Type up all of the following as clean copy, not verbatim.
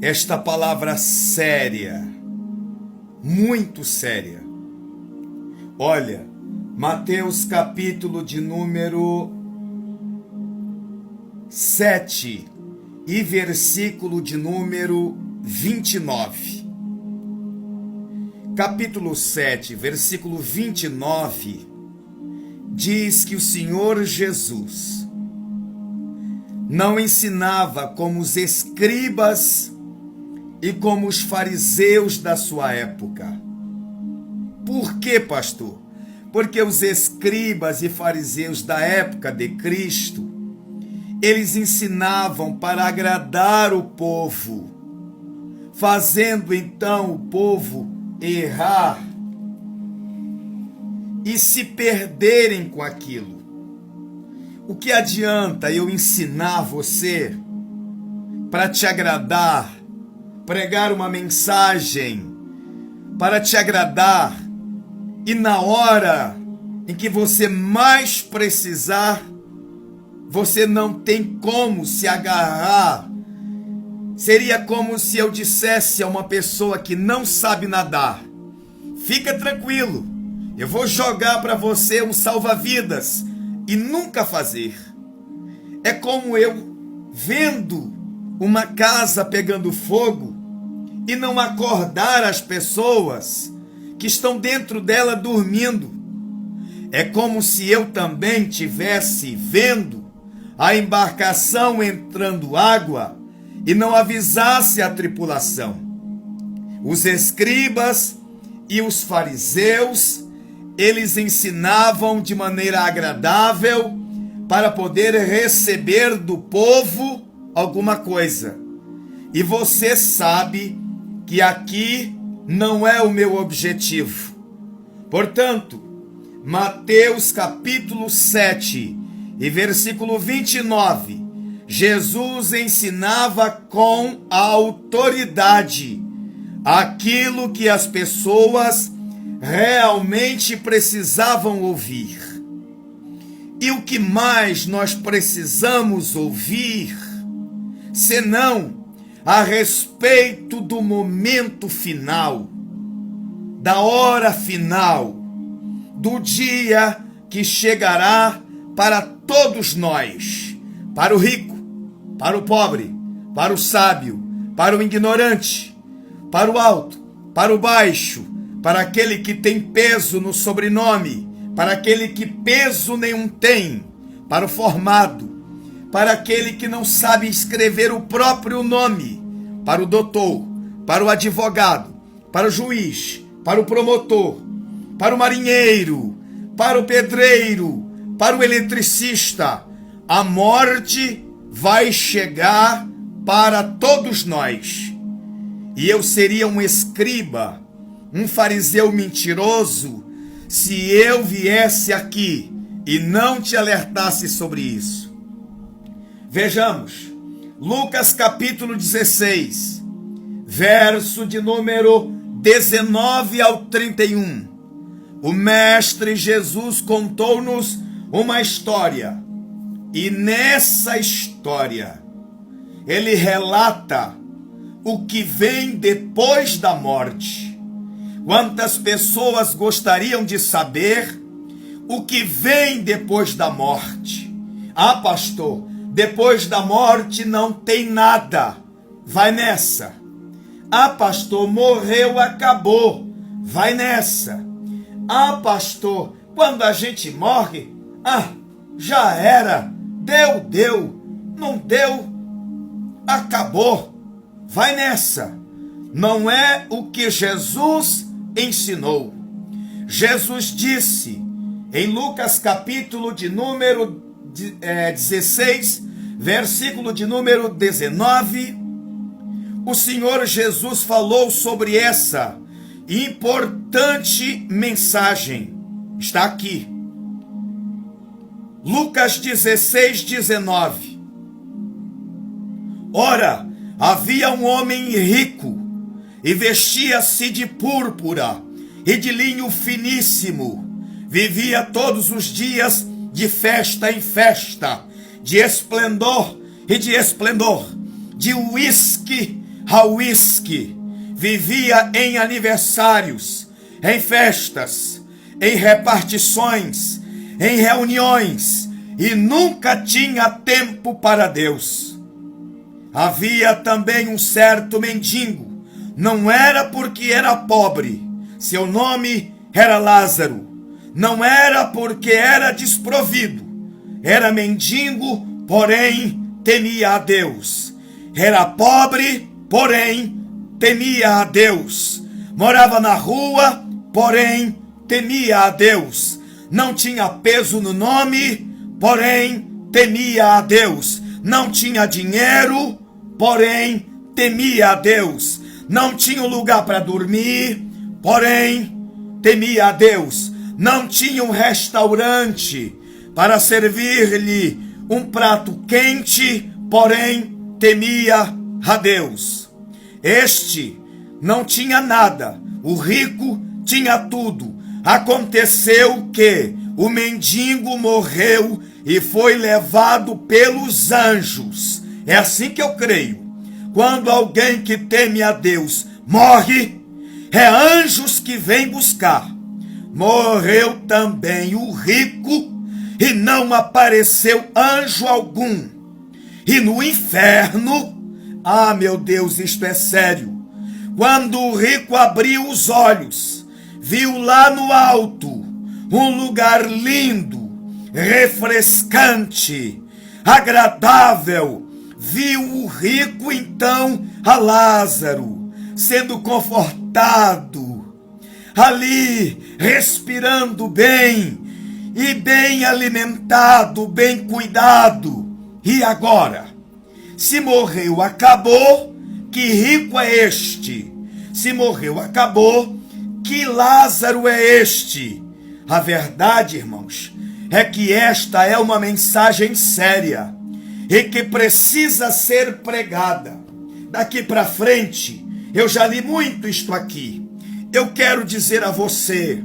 esta palavra séria, muito séria. Olha, Mateus capítulo de número 7 e versículo de número 29. Capítulo 7, versículo 29, diz que o Senhor Jesus não ensinava como os escribas e como os fariseus da sua época. Por quê, pastor? Porque os escribas e fariseus da época de Cristo, eles ensinavam para agradar o povo, fazendo então o povo errar e se perderem com aquilo. O que adianta eu ensinar você para te agradar, pregar uma mensagem para te agradar, e na hora em que você mais precisar, você não tem como se agarrar? Seria como se eu dissesse a uma pessoa que não sabe nadar: fica tranquilo, eu vou jogar para você um salva-vidas, e nunca fazer. É como eu vendo uma casa pegando fogo e não acordar as pessoas que estão dentro dela dormindo. É como se eu também tivesse vendo a embarcação entrando água e não avisasse a tripulação. Os escribas e os fariseus, eles ensinavam de maneira agradável para poder receber do povo alguma coisa. E você sabe que aqui não é o meu objetivo. Portanto, Mateus capítulo 7 e versículo 29, Jesus ensinava com autoridade aquilo que as pessoas realmente precisavam ouvir. E o que mais nós precisamos ouvir, senão a respeito do momento final, da hora final, do dia que chegará para todos nós, para o rico, para o pobre, para o sábio, para o ignorante, para o alto, para o baixo, para aquele que tem peso no sobrenome, para aquele que peso nenhum tem, para o formado, para aquele que não sabe escrever o próprio nome, para o doutor, para o advogado, para o juiz, para o promotor, para o marinheiro, para o pedreiro, para o eletricista. A morte vai chegar para todos nós. E eu seria um escriba, um fariseu mentiroso, se eu viesse aqui e não te alertasse sobre isso. Vejamos, Lucas capítulo 16, verso de número 19 ao 31. O mestre Jesus contou-nos uma história, e nessa história ele relata o que vem depois da morte. Quantas pessoas gostariam de saber o que vem depois da morte? Ah, pastor, depois da morte não tem nada. Vai nessa. Ah, pastor, morreu, acabou. Vai nessa. Ah, pastor, quando a gente morre, já era. Deu. Não deu, acabou. Vai nessa. Não é o que Jesus ensinou. Jesus disse em Lucas capítulo de número 16, versículo de número 19, o Senhor Jesus falou sobre essa importante mensagem. Está aqui. Lucas 16, 19. Ora, havia um homem rico, e vestia-se de púrpura e de linho finíssimo. Vivia todos os dias de festa em festa, de esplendor e de esplendor, de uísque a uísque, vivia em aniversários, em festas, em repartições, em reuniões, e nunca tinha tempo para Deus. Havia também um certo mendigo, não era porque era pobre, seu nome era Lázaro, não era porque era desprovido, era mendigo, porém temia a Deus, era pobre, porém temia a Deus, morava na rua, porém temia a Deus, não tinha peso no nome, porém temia a Deus, não tinha dinheiro, porém temia a Deus, não tinha um lugar para dormir, porém temia a Deus, não tinha um restaurante para servir-lhe um prato quente, porém temia a Deus. Este não tinha nada, o rico tinha tudo. Aconteceu que o mendigo morreu e foi levado pelos anjos. É assim que eu creio. Quando alguém que teme a Deus morre, é anjos que vêm buscar. Morreu também o rico e não apareceu anjo algum. E no inferno, ah meu Deus, isto é sério. Quando o rico abriu os olhos, viu lá no alto um lugar lindo, refrescante, agradável. Viu o rico então a Lázaro sendo confortado, ali respirando bem e bem alimentado, bem cuidado. E agora? Se morreu, acabou, que rico é este? Se morreu, acabou, que Lázaro é este? A verdade, irmãos, é que esta é uma mensagem séria e que precisa ser pregada. Daqui para frente, eu já li muito isto aqui. Eu quero dizer a você,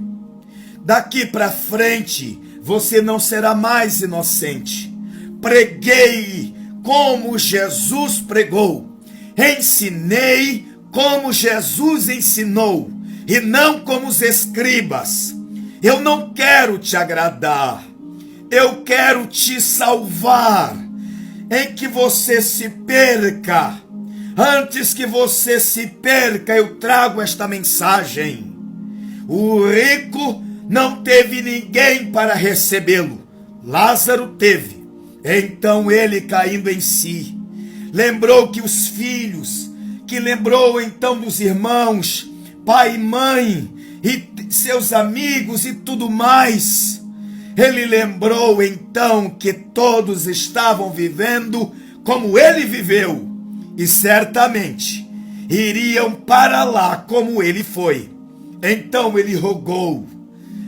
daqui para frente, você não será mais inocente. Preguei como Jesus pregou. Ensinei como Jesus ensinou, e não como os escribas. Eu não quero te agradar, eu quero te salvar, em que você se perca. Antes que você se perca, eu trago esta mensagem. O rico não teve ninguém para recebê-lo, Lázaro teve. Então ele, caindo em si, lembrou que os filhos, que lembrou então dos irmãos, pai e mãe, e seus amigos e tudo mais. Ele lembrou então que todos estavam vivendo como ele viveu, e certamente iriam para lá como ele foi. Então ele rogou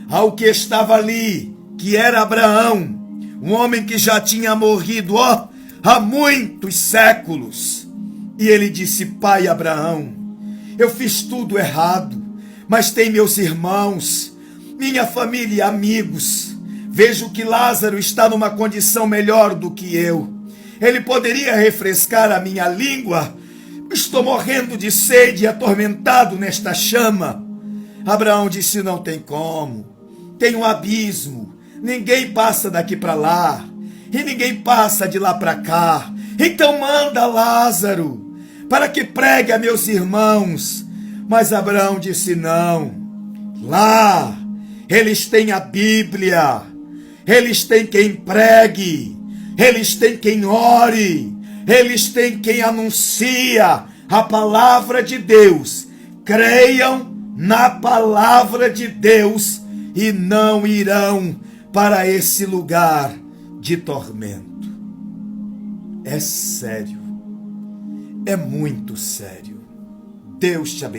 ao que estava ali, que era Abraão, um homem que já tinha morrido há muitos séculos. E ele disse: Pai Abraão, eu fiz tudo errado, mas tem meus irmãos, minha família e amigos. Vejo que Lázaro está numa condição melhor do que eu. Ele poderia refrescar a minha língua. Estou morrendo de sede e atormentado nesta chama. Abraão disse: não tem como. Tem um abismo. Ninguém passa daqui para lá. E ninguém passa de lá para cá. Então manda Lázaro para que pregue a meus irmãos. Mas Abraão disse: não. Lá eles têm a Bíblia. Eles têm quem pregue. Eles têm quem ore. Eles têm quem anuncia a palavra de Deus. Creiam na palavra de Deus e não irão para esse lugar de tormento. É sério. É muito sério. Deus te abençoe.